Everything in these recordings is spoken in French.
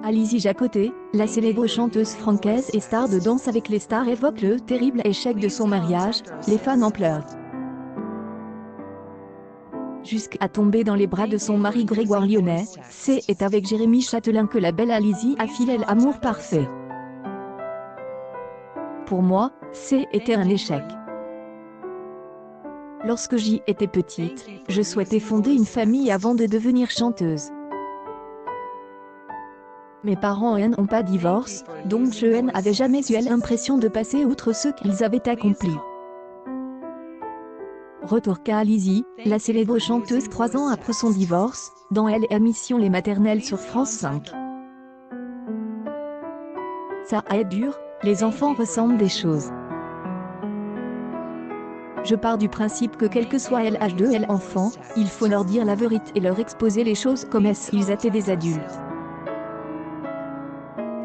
Alizée Jacottet, la célèbre chanteuse francaise et star de Danse avec les stars évoque le terrible échec de son mariage, les fans en pleurent. Jusqu'à tomber dans les bras de son mari Grégoire Lyonnais, c'est avec Jérémy Chatelain que la belle Alizée a filé l'amour parfait. Pour moi, c'était un échec. Lorsque j'y étais petite, je souhaitais fonder une famille avant de devenir chanteuse. Mes parents n'ont pas divorcé, donc je n'avais jamais eu l'impression de passer outre ce qu'ils avaient accompli. Retour qu'à Alizée, la célèbre chanteuse 3 ans après son divorce, dans l'émission Les Maternelles sur France 5. Ça est dur, les enfants ressentent des choses. Je pars du principe que quel que soit l'âge de l'enfant, il faut leur dire la vérité et leur exposer les choses comme s'ils étaient des adultes.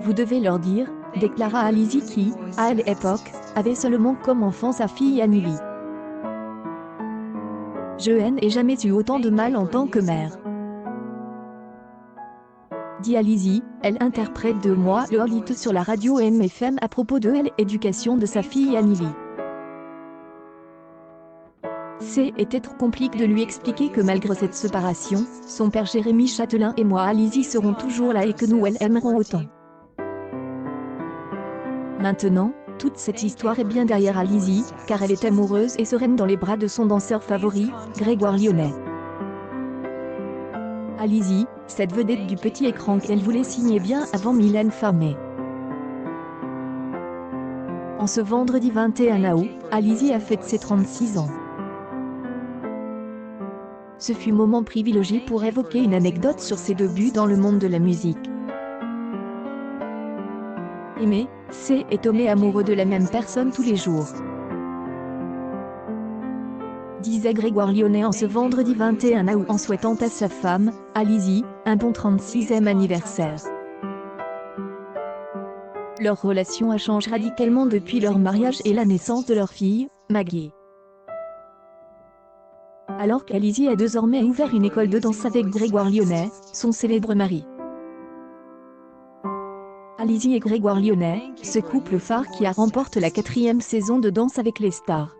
Vous devez leur dire, déclara Alizée qui, à l'époque, avait seulement comme enfant sa fille Anneli. Je n'ai jamais eu autant de mal en tant que mère. Dit Alizée, elle interprète de moi le hit sur la radio MFM à propos de l'éducation de sa fille Anneli. C'était trop compliqué de lui expliquer que malgré cette séparation, son père Jérémy Chatelain et moi Alizée serons toujours là et que nous l'aimerons autant. Maintenant, toute cette histoire est bien derrière Alizée, car elle est amoureuse et sereine dans les bras de son danseur favori, Grégoire Lyonnais. Alizée, cette vedette du petit écran qu'elle voulait signer bien avant Mylène Farmer. En ce vendredi 21 août, Alizée a fêté ses 36 ans. Ce fut un moment privilégié pour évoquer une anecdote sur ses débuts dans le monde de la musique. Aimer, c'est tomber amoureux de la même personne tous les jours. Disait Grégoire Lyonnais en ce vendredi 21 août en souhaitant à sa femme, Alizée, un bon 36e anniversaire. Leur relation a changé radicalement depuis leur mariage et la naissance de leur fille, Maggie. Alors qu'Alizée a désormais ouvert une école de danse avec Grégoire Lyonnais, son célèbre mari. Alizée et Grégoire Lyonnais, ce couple phare qui a remporté la 4e saison de Danse avec les stars,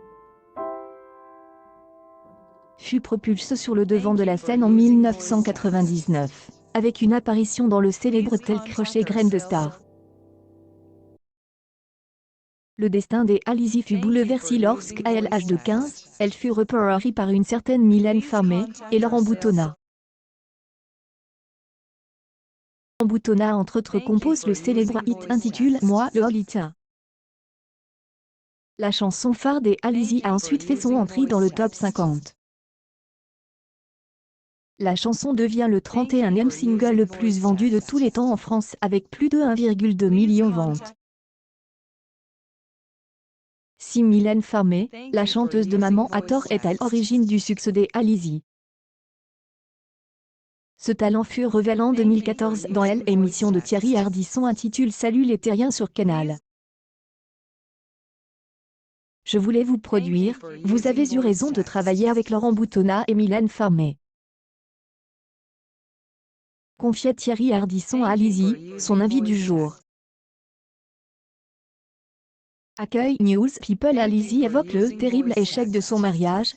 fut propulsé sur le devant de la scène en 1999, avec une apparition dans le célèbre Tel Crochet Graines de Star. Le destin d'Alizée fut bouleversé lorsqu'à l'âge de 15, elle fut repérée par une certaine Mylène Farmer, et leur emboutonna. Emboutonna entre autres compose le célèbre hit intitulé Moi Lolita. La chanson phare d'Alizée a ensuite fait son entrée dans le top 50. La chanson devient le 31e single le plus vendu de tous les temps en France avec plus de 1,2 million de ventes. Si Mylène Farmer, la chanteuse de Maman à tort est à l'origine du succès d'Alizée. Ce talent fut révélé en 2014 dans l'émission de Thierry Ardisson intitulée Salut les terriens sur Canal. Je voulais vous produire, vous avez eu raison de travailler avec Laurent Boutonnat et Mylène Farmer. Confiait Thierry Ardisson à Alizée, son invité du jour. Accueil News People Alizée évoque le terrible échec de son mariage.